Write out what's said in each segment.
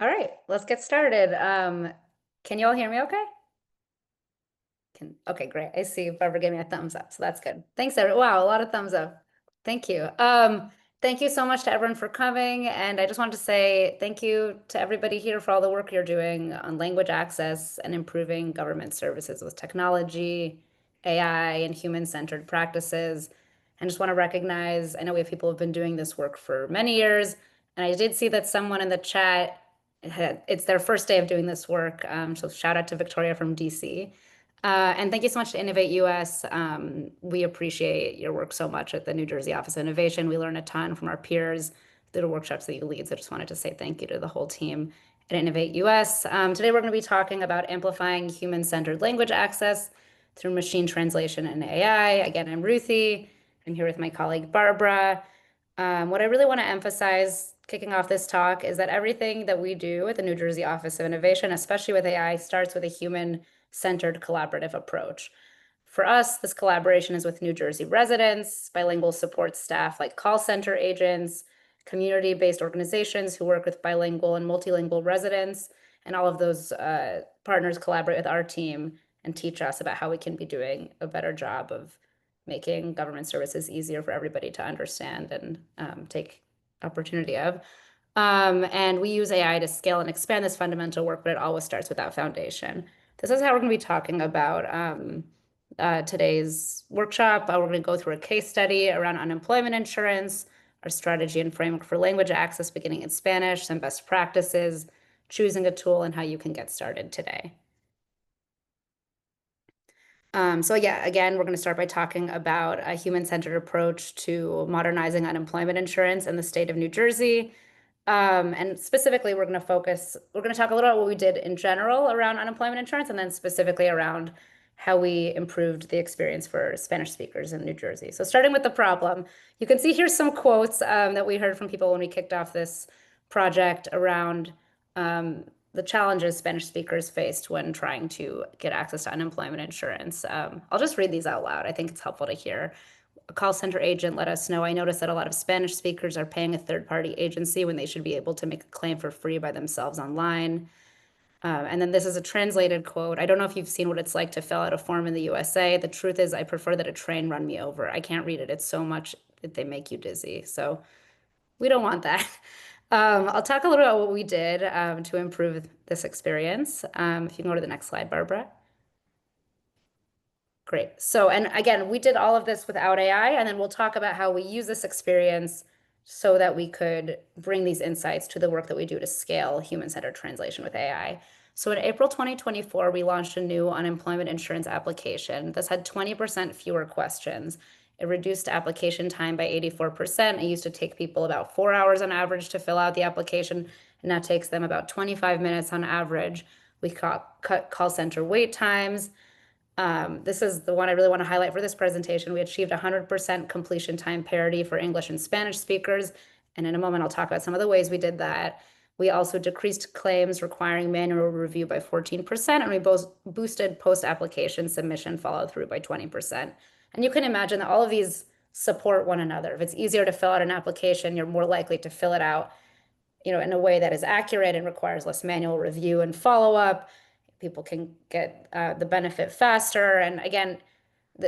All right, let's get started. Can you all hear me okay? Okay, great. I see Barbara gave me a thumbs up, so that's good. Thanks, everyone. Wow, a lot of thumbs up. Thank you. Thank you so much to everyone for coming. And I just wanted to say thank you to everybody here for all the work you're doing on language access and improving government services with technology, AI, and human-centered practices. And just want to recognize, I know we have people who've been doing this work for many years, and I did see that someone in the chat it's their first day of doing this work. So shout out to Victoria from DC. And thank you so much to Innovate US. We appreciate your work so much at the New Jersey Office of Innovation. We learn a ton from our peers through the workshops that you lead. So I just wanted to say thank you to the whole team at Innovate US. Today we're going to be talking about amplifying human-centered language access through machine translation and AI. Again, I'm Ruthie. I'm here with my colleague Barbara. What I really want to emphasize kicking off this talk is that everything that we do at the New Jersey Office of Innovation, especially with AI, starts with a human-centered collaborative approach. For us, this collaboration is with New Jersey residents, bilingual support staff like call center agents, community-based organizations who work with bilingual and multilingual residents, and all of those partners collaborate with our team and teach us about how we can be doing a better job of making government services easier for everybody to understand and take opportunity of. And we use AI to scale and expand this fundamental work, but it always starts with that foundation. This is how we're going to be talking about today's workshop. We're going to go through a case study around unemployment insurance, our strategy and framework for language access beginning in Spanish, some best practices, choosing a tool, and how you can get started today. So yeah, again, we're going to start by talking about a human-centered approach to modernizing unemployment insurance in the state of New Jersey. And specifically, we're going to talk a little about what we did in general around unemployment insurance, and then specifically around how we improved the experience for Spanish speakers in New Jersey. So starting with the problem, you can see here's some quotes that we heard from people when we kicked off this project around the challenges Spanish speakers faced when trying to get access to unemployment insurance. I'll just read these out loud. I think it's helpful to hear. A call center agent let us know, I noticed that a lot of Spanish speakers are paying a third-party agency when they should be able to make a claim for free by themselves online. And then this is a translated quote. I don't know if you've seen what it's like to fill out a form in the USA. The truth is, I prefer that a train run me over. I can't read it. It's so much that they make you dizzy. So we don't want that. I'll talk a little about what we did to improve this experience. If you can go to the next slide, Barbara. Great. So, and again, we did all of this without AI, and then we'll talk about how we use this experience so that we could bring these insights to the work that we do to scale human-centered translation with AI. So in April 2024, we launched a new unemployment insurance application. This had 20% fewer questions. It reduced application time by 84%. It used to take people about 4 hours on average to fill out the application, and now takes them about 25 minutes on average. We cut call center wait times. This is the one I really want to highlight for this presentation. We achieved 100% completion time parity for English and Spanish speakers. And in a moment, I'll talk about some of the ways we did that. We also decreased claims requiring manual review by 14%, and we both boosted post-application submission follow-through by 20%. And you can imagine that all of these support one another. If it's easier to fill out an application, you're more likely to fill it out, in a way that is accurate and requires less manual review and follow-up. People can get the benefit faster. And again,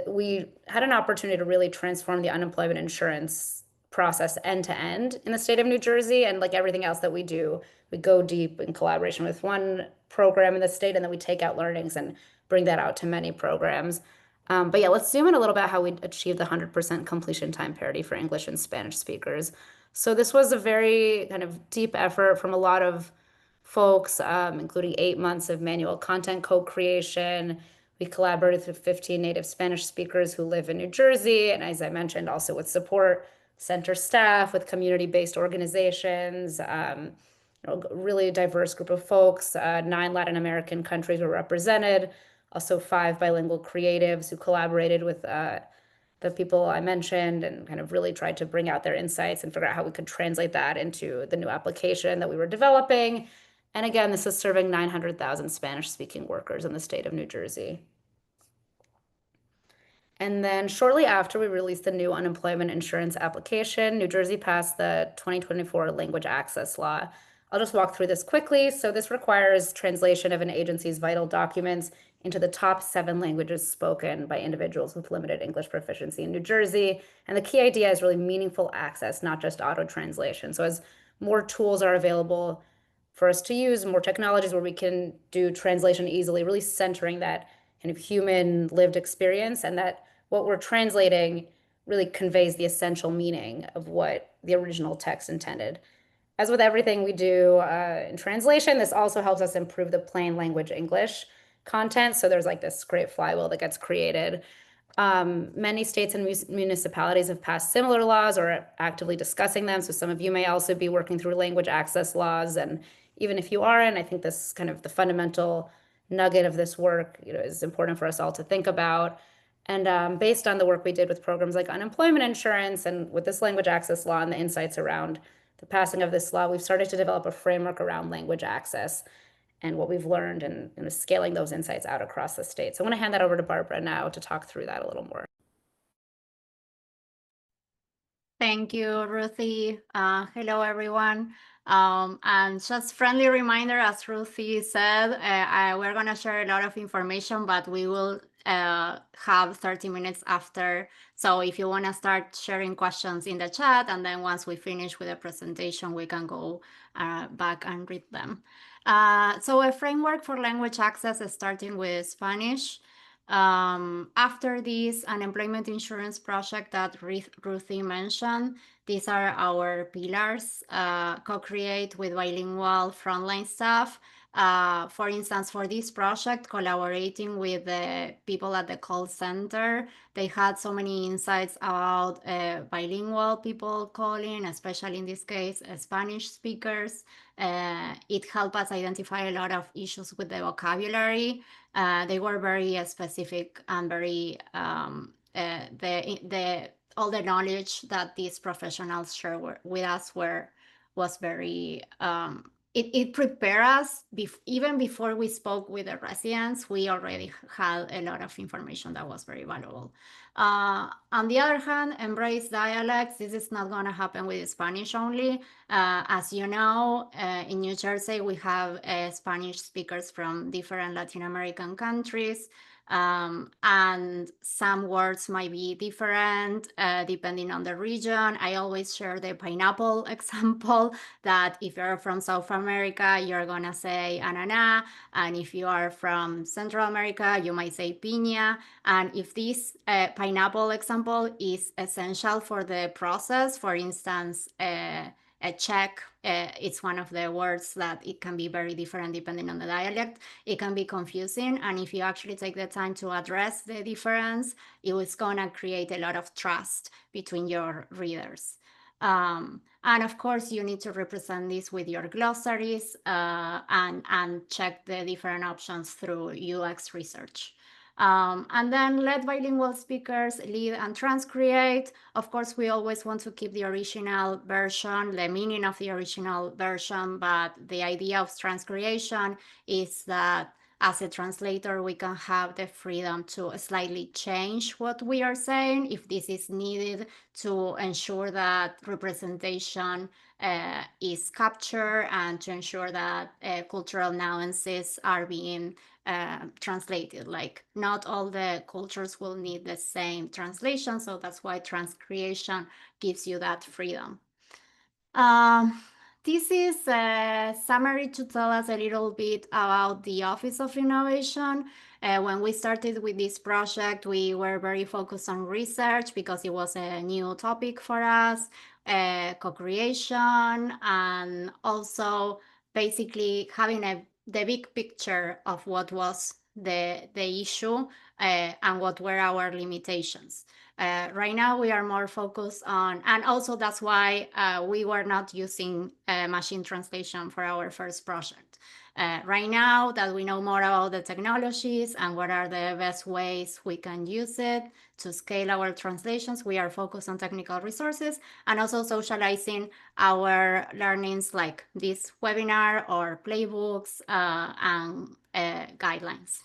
we had an opportunity to really transform the unemployment insurance process end to end in the state of New Jersey. And like everything else that we do, we go deep in collaboration with one program in the state, and then we take out learnings and bring that out to many programs. But yeah, let's zoom in a little bit how we achieved the 100% completion time parity for English and Spanish speakers. So this was a very kind of deep effort from a lot of folks, including 8 months of manual content co-creation. We collaborated with 15 native Spanish speakers who live in New Jersey, and as I mentioned, also with support center staff, with community-based organizations, really diverse group of folks. 9 Latin American countries were represented, also 5 bilingual creatives who collaborated with the people I mentioned and kind of really tried to bring out their insights and figure out how we could translate that into the new application that we were developing. And again, this is serving 900,000 Spanish-speaking workers in the state of New Jersey. And then shortly after we released the new unemployment insurance application, New Jersey passed the 2024 language access law. I'll just walk through this quickly. So this requires translation of an agency's vital documents into the top 7 languages spoken by individuals with limited English proficiency in New Jersey. And the key idea is really meaningful access, not just auto translation. So as more tools are available for us to use, more technologies where we can do translation easily, really centering that kind of human lived experience, and that what we're translating really conveys the essential meaning of what the original text intended. As with everything we do in translation, this also helps us improve the plain language English content. So there's like this great flywheel that gets created. Many states and municipalities have passed similar laws or are actively discussing them. So some of you may also be working through language access laws. And even if you aren't, I think this kind of the fundamental nugget of this work, is important for us all to think about. And based on the work we did with programs like unemployment insurance and with this language access law and the insights around the passing of this law, we've started to develop a framework around language access and what we've learned and scaling those insights out across the state. So I want to hand that over to Barbara now to talk through that a little more. Thank you, Ruthie. Hello, everyone. And just friendly reminder, as Ruthie said, we're going to share a lot of information, but we will have 30 minutes after. So if you want to start sharing questions in the chat, and then once we finish with the presentation, we can go back and read them. So a framework for language access is starting with Spanish. After this unemployment insurance project that Ruthie mentioned, these are our pillars, co-create with bilingual frontline staff. For instance, for this project, collaborating with the people at the call center, they had so many insights about bilingual people calling, especially in this case, Spanish speakers. It helped us identify a lot of issues with the vocabulary. They were very specific and very all the knowledge that these professionals shared with us was very it prepared us even before we spoke with the residents. We already had a lot of information that was very valuable. On the other hand, embrace dialects. This is not going to happen with Spanish only. As you know, in New Jersey, we have Spanish speakers from different Latin American countries. And some words might be different depending on the region. I always share the pineapple example, that if you're from South America, you're gonna say anana, and if you are from Central America, you might say piña. And if this pineapple example is essential for the process, for instance, a check, it's one of the words that it can be very different depending on the dialect. It can be confusing, and if you actually take the time to address the difference, it was gonna create a lot of trust between your readers. And of course, you need to represent this with your glossaries and check the different options through UX research. And then let bilingual speakers lead and transcreate. Of course, we always want to keep the original version, the meaning of the original version, but the idea of transcreation is that as a translator, we can have the freedom to slightly change what we are saying if this is needed to ensure that representation is captured and to ensure that cultural nuances are being translated. Like not all the cultures will need the same translation, so that's why transcreation gives you that freedom. This is a summary to tell us a little bit about the Office of Innovation. When we started with this project, we were very focused on research because it was a new topic for us, co-creation, and also basically having the big picture of what was the issue and what were our limitations. Right now, we are more focused on, and also that's why we were not using machine translation for our first project. Right now that we know more about the technologies and what are the best ways we can use it to scale our translations, we are focused on technical resources and also socializing our learnings like this webinar or playbooks and guidelines.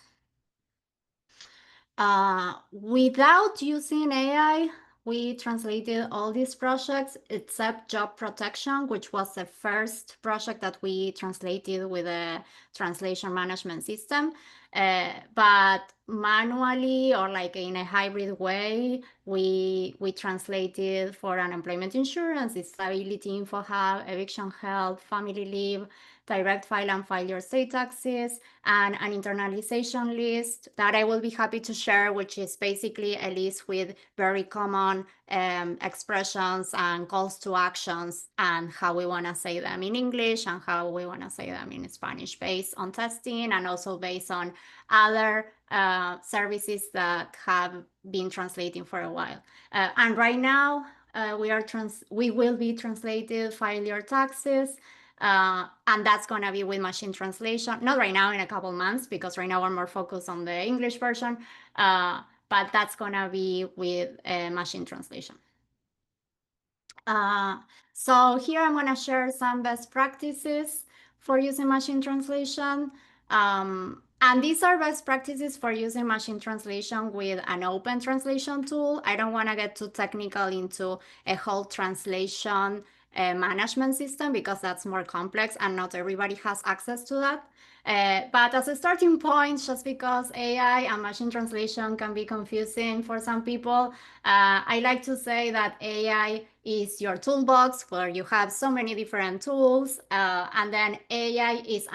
Without using AI, we translated all these projects except job protection, which was the first project that we translated with a translation management system. But manually or like in a hybrid way, we translated for unemployment insurance, disability info hub, eviction help, family leave, direct file and file your state taxes, and an internalization list that I will be happy to share, which is basically a list with very common expressions and calls to actions and how we want to say them in English and how we want to say them in Spanish, based on testing and also based on other services that have been translating for a while. And right now, we will be translated file your taxes, and that's going to be with machine translation. Not right now, in a couple months, because right now we're more focused on the English version. But that's going to be with machine translation. So here I'm going to share some best practices for using machine translation. And these are best practices for using machine translation with an open translation tool. I don't want to get too technical into a whole translation management system because that's more complex and not everybody has access to that. But as a starting point, just because AI and machine translation can be confusing for some people, I like to say that AI is your toolbox where you have so many different tools, and then AI is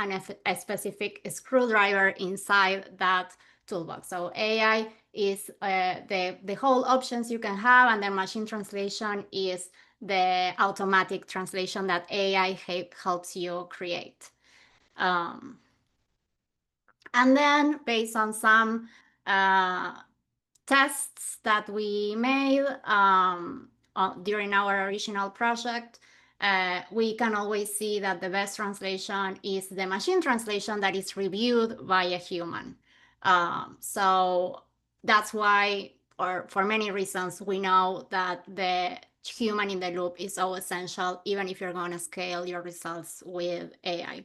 a specific screwdriver inside that toolbox. So AI is the whole options you can have, and then machine translation is the automatic translation that AI helps you create. And then based on some tests that we made during our original project, we can always see that the best translation is the machine translation that is reviewed by a human. So that's why, or for many reasons, we know that the human in the loop is so essential, even if you're going to scale your results with AI.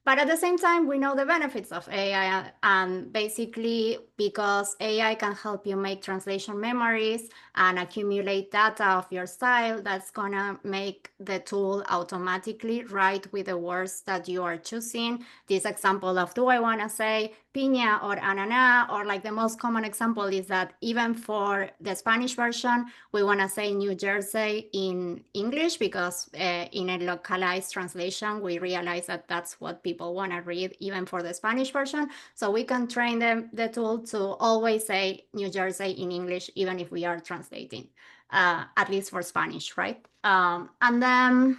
But at the same time, we know the benefits of AI, and basically because AI can help you make translation memories and accumulate data of your style, that's gonna make the tool automatically write with the words that you are choosing. This example of, do I wanna say piña or ananá, or like the most common example is that even for the Spanish version, we wanna say New Jersey in English because in a localized translation, we realize that that's what people want to read even for the Spanish version. So we can train the tool to always say New Jersey in English, even if we are translating, at least for Spanish, right? And then,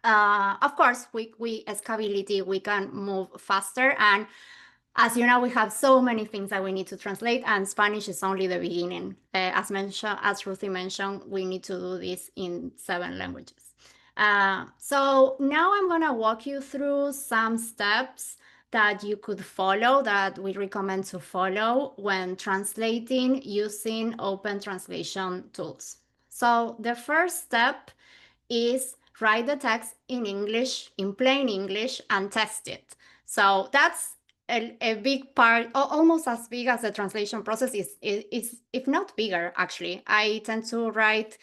of course, we scalability, we can move faster. And as you know, we have so many things that we need to translate, and Spanish is only the beginning. As Ruthie mentioned, we need to do this in 7 languages. So now I'm going to walk you through some steps that you could follow, that we recommend to follow when translating using open translation tools. So the first step is write the text in English, in plain English, and test it. So that's a big part, almost as big as the translation process is, if not bigger, actually. I tend to write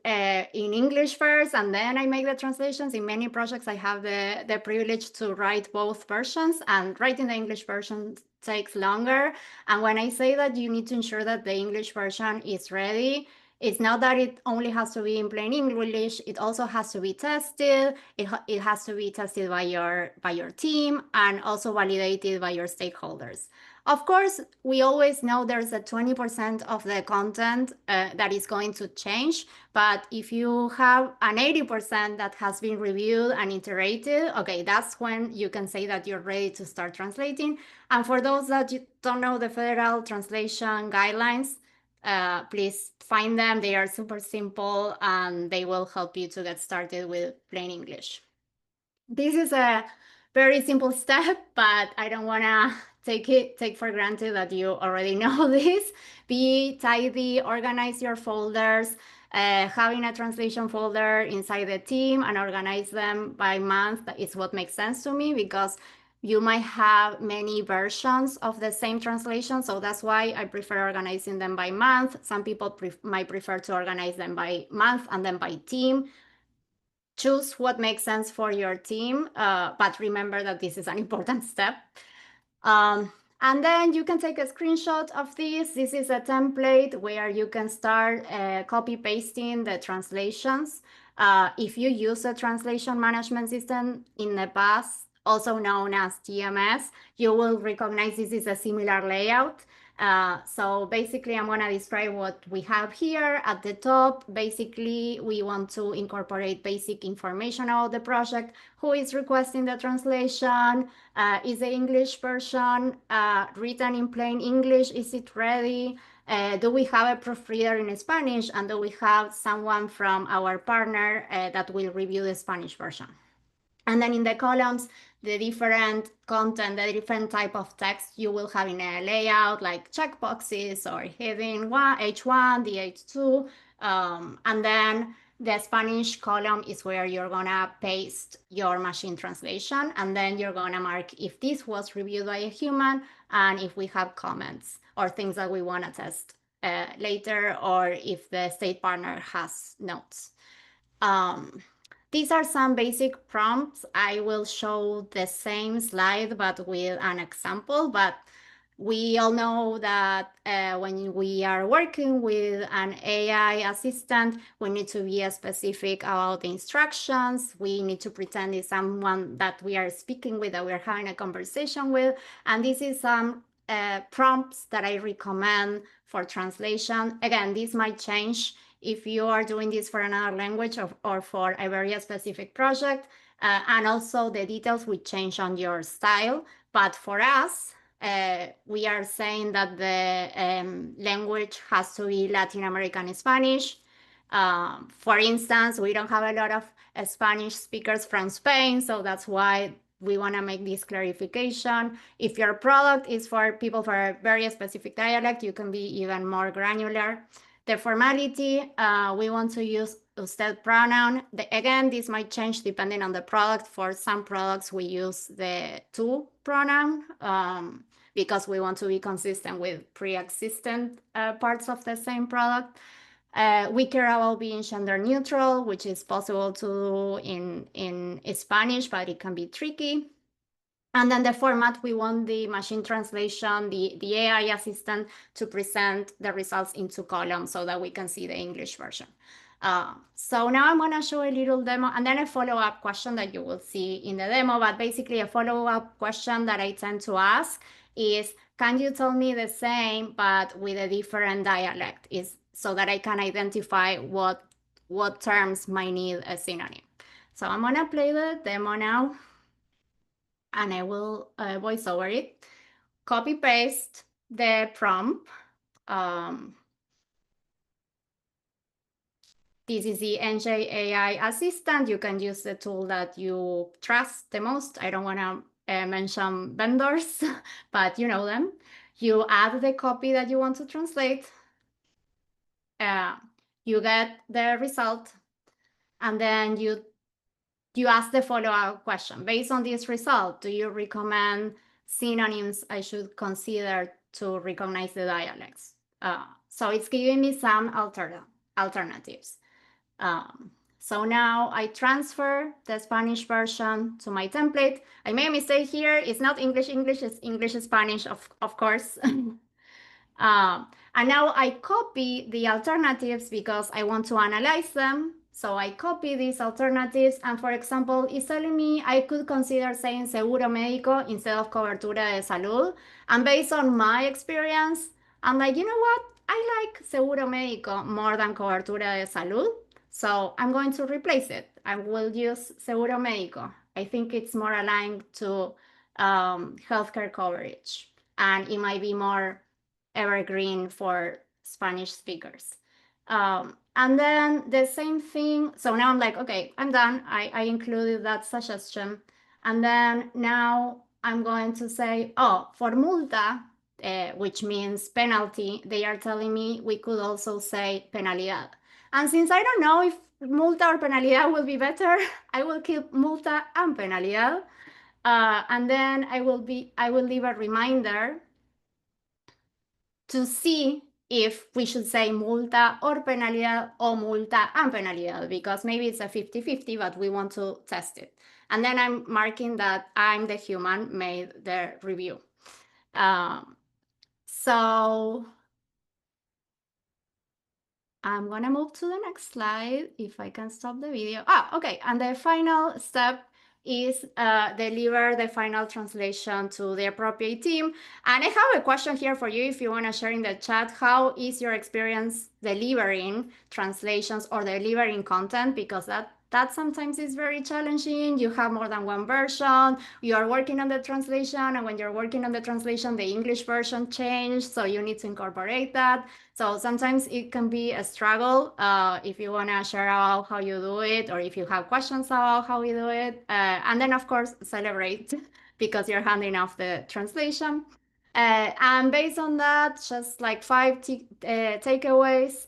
in English first, and then I make the translations. In many projects, I have the privilege to write both versions, and writing the English version takes longer. And when I say that you need to ensure that the English version is ready, it's not that it only has to be in plain English, it also has to be tested. It has to be tested by your team and also validated by your stakeholders. Of course, we always know there's a 20% of the content that is going to change, but if you have an 80% that has been reviewed and iterated, okay, that's when you can say that you're ready to start translating. And for those that don't know the federal translation guidelines, please find them. They are super simple and they will help you to get started with plain English. This is a very simple step, but I don't want to take for granted that you already know this. Be tidy, organize your folders. Having a translation folder inside the team and organize them by month is what makes sense to me, because You might have many versions of the same translation. So that's why I prefer organizing them by month. Some people might prefer to organize them by month and then by team. Choose what makes sense for your team, but remember that this is an important step. Um, and then you can take a screenshot of this. This is a template where you can start copy pasting the translations. If you use a translation management system in the past, also known as TMS, you will recognize this is a similar layout. So basically, I'm going to describe what we have here at the top. Basically, we want to incorporate basic information about the project, who is requesting the translation, is the English version written in plain English? Is it ready? Do we have a proofreader in Spanish? And do we have someone from our partner that will review the Spanish version? And then in the columns, the different content, the different type of text you will have in a layout, like checkboxes or heading one, H1, the H2. And then the Spanish column is where you're gonna paste your machine translation. And then you're gonna mark if this was reviewed by a human and if we have comments or things that we wanna test later, or if the state partner has notes. These are some basic prompts. I will show the same slide, but with an example. But we all know that when we are working with an AI assistant, we need to be specific about the instructions. We need to pretend it's someone that we are speaking with, that we're having a conversation with. And this is some prompts that I recommend for translation. Again, this might change if you are doing this for another language or for a very specific project. And also the details will change on your style. But for us, we are saying that the language has to be Latin American Spanish. For instance, we don't have a lot of Spanish speakers from Spain, so that's why we want to make this clarification. If your product is for people for a very specific dialect, you can be even more granular. The formality, we want to use usted pronoun. Again, this might change depending on the product. For some products, we use the tu pronoun because we want to be consistent with pre-existent parts of the same product. We care about being gender neutral, which is possible to do in Spanish, but it can be tricky. And then the format, we want the machine translation, the AI assistant to present the results into columns so that we can see the English version. So now I'm going to show a little demo and then a follow-up question that you will see in the demo. But basically a follow-up question that I tend to ask is, can you tell me the same but with a different dialect? Is so that I can identify what terms might need a synonym. So I'm going to play the demo now and I will voice over it. Copy paste the prompt. This is the NJ AI assistant. You can use the tool that you trust the most. I don't want to mention vendors, but you know them. You add the copy that you want to translate. You get the result, and then you ask the follow-up question. Based on this result, do you recommend synonyms I should consider to recognize the dialects? So it's giving me some alternatives. So now I transfer the Spanish version to my template. I made a mistake here. It's not English, it's English, Spanish, of course. And now I copy the alternatives because I want to analyze them. So I copy these alternatives. And for example, it's telling me I could consider saying seguro médico instead of cobertura de salud. And based on my experience, I'm like, you know what? I like seguro médico more than cobertura de salud. So I'm going to replace it. I will use seguro médico. I think it's more aligned to healthcare coverage. And it might be more evergreen for Spanish speakers. And then the same thing. So now I'm like, okay, I'm done. I included that suggestion. And then now I'm going to say, oh, for multa, which means penalty, they are telling me we could also say penalidad. And since I don't know if multa or penalidad will be better, I will keep multa and penalidad. And then I will leave a reminder to see if we should say multa or penalidad or multa and penalidad, because maybe it's a 50-50, but we want to test it. And then I'm marking that I'm the human made the review. So I'm gonna move to the next slide if I can stop the video. Okay. And the final step is deliver the final translation to the appropriate team. And I have a question here for you if you want to share in the chat. How is your experience delivering translations or delivering content? Because that sometimes is very challenging. You have more than one version. You are working on the translation, and when you're working on the translation, the English version changed, so you need to incorporate that. So sometimes it can be a struggle if you want to share about how you do it, or if you have questions about how you do it. And then, of course, celebrate because you're handing off the translation. And based on that, just like five takeaways: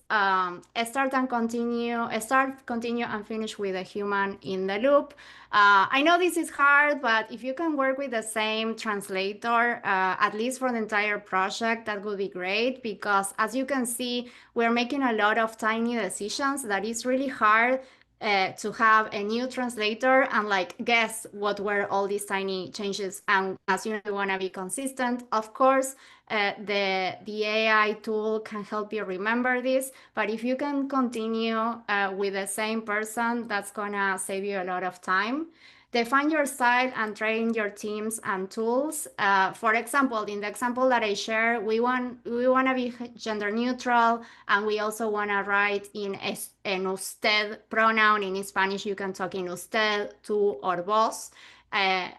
start, continue, and finish with a human in the loop. I know this is hard, but if you can work with the same translator, at least for the entire project, that would be great, because as you can see, we're making a lot of tiny decisions that is really hard to have a new translator and like guess what were all these tiny changes. And as you know, you want to be consistent. Of course, the AI tool can help you remember this, but if you can continue with the same person, that's gonna save you a lot of time. Define your style and train your teams and tools. For example, in the example that I share, we want to be gender neutral, and we also want to write in an usted pronoun. In Spanish, you can talk in usted, tú, or vos. And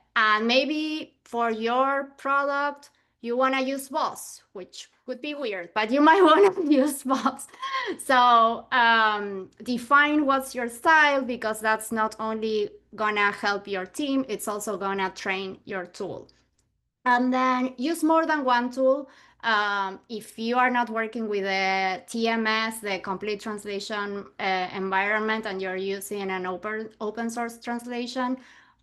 maybe for your product, you want to use vos, which would be weird, but you might want to use vos. So define what's your style, because that's not only gonna help your team, it's also gonna train your tool. And then use more than one tool. If you are not working with a TMS, the complete translation environment, and you're using an open source translation,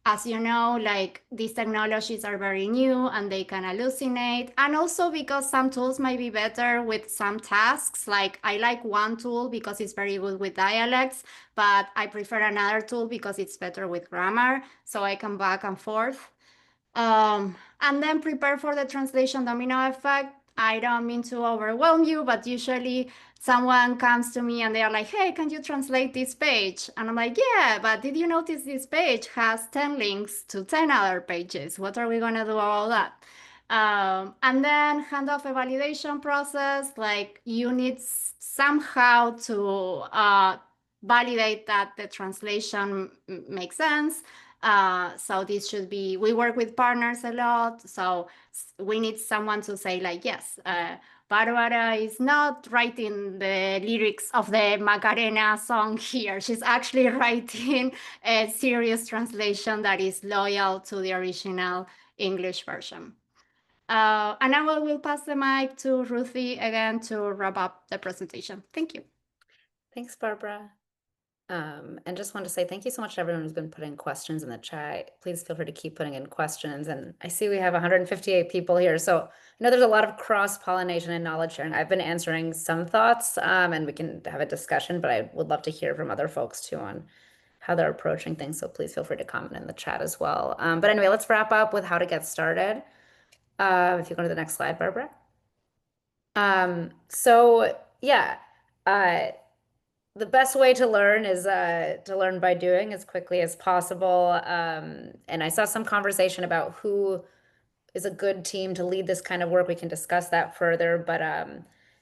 as you know, like these technologies are very new and they can hallucinate. And also because some tools might be better with some tasks. Like I like one tool because it's very good with dialects, but I prefer another tool because it's better with grammar. So I can back and forth. And then prepare for the translation domino effect. I don't mean to overwhelm you, but usually someone comes to me and they are like, hey, can you translate this page? And I'm like, yeah, but did you notice this page has 10 links to 10 other pages? What are we going to do about that? And then hand off a validation process. Like you need somehow to validate that the translation makes sense. So this should be, we work with partners a lot. So we need someone to say like, yes, Barbara is not writing the lyrics of the Macarena song here. She's actually writing a serious translation that is loyal to the original English version. And now I will pass the mic to Ruthie again to wrap up the presentation. Thank you. Thanks, Barbara. And just wanted to say thank you so much to everyone who's been putting questions in the chat. Please feel free to keep putting in questions. And I see we have 158 people here. So I know there's a lot of cross-pollination and knowledge sharing. I've been answering some thoughts, and we can have a discussion, but I would love to hear from other folks too on how they're approaching things. So please feel free to comment in the chat as well. But anyway, let's wrap up with how to get started. If you go to the next slide, Barbara. So yeah, the best way to learn is to learn by doing as quickly as possible. And I saw some conversation about who is a good team to lead this kind of work. We can discuss that further, but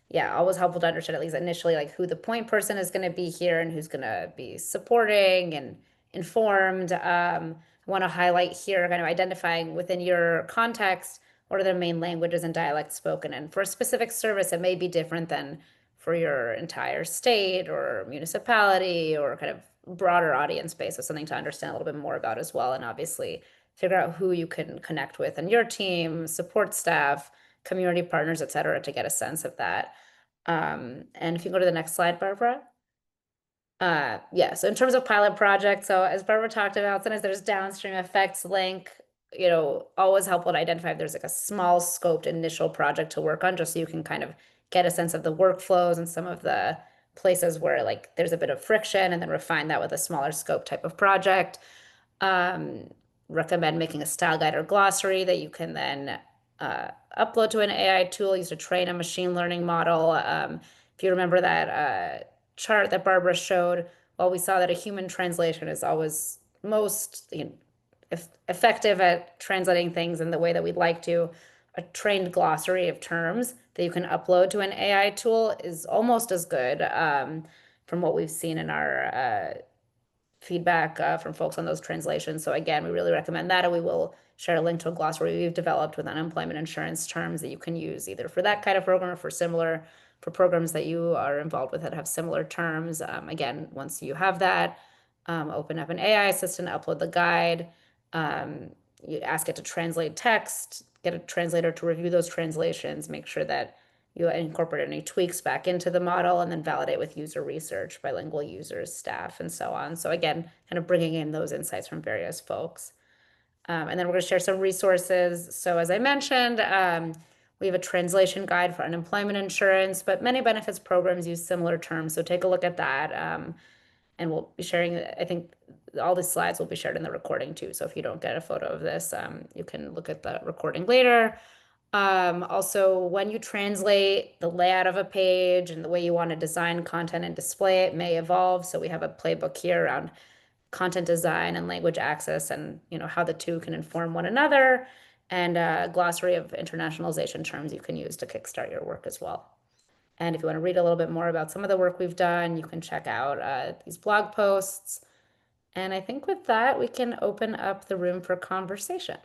yeah, always helpful to understand at least initially like who the point person is going to be here and who's going to be supporting and informed. I want to highlight here kind of identifying within your context what are the main languages and dialects spoken. And for a specific service, it may be different than for your entire state or municipality or kind of broader audience base. So something to understand a little bit more about as well. And obviously figure out who you can connect with in your team, support staff, community partners, et cetera, to get a sense of that. And if you go to the next slide, Barbara. Yeah, so in terms of pilot projects, so as Barbara talked about, sometimes there's downstream effects link always helpful to identify if there's like a small scoped initial project to work on, just so you can kind of get a sense of the workflows and some of the places where like there's a bit of friction, and then refine that with a smaller scope type of project. Um, Recommend making a style guide or glossary that you can then upload to an AI tool used to train a machine learning model. If you remember that chart that Barbara showed, well, we saw that a human translation is always most effective at translating things in the way that we'd like to. A trained glossary of terms that you can upload to an AI tool is almost as good, from what we've seen in our feedback from folks on those translations. So again, we really recommend that, and we will share a link to a glossary we've developed with unemployment insurance terms that you can use either for that kind of program or for programs that you are involved with that have similar terms. Again, once you have that, open up an AI assistant, upload the guide, um, you ask it to translate text, get a translator to review those translations, make sure that you incorporate any tweaks back into the model, and then validate with user research, bilingual users, staff, and so on. So again, kind of bringing in those insights from various folks. And then we're going to share some resources. So as I mentioned, we have a translation guide for unemployment insurance, but many benefits programs use similar terms. So take a look at that. And we'll be sharing, I think all the slides will be shared in the recording too. So if you don't get a photo of this, you can look at the recording later. Also, when you translate, the layout of a page and the way you want to design content and display it may evolve. So we have a playbook here around content design and language access, and how the two can inform one another, and a glossary of internationalization terms you can use to kickstart your work as well. And if you want to read a little bit more about some of the work we've done, you can check out these blog posts. And I think with that, we can open up the room for conversation.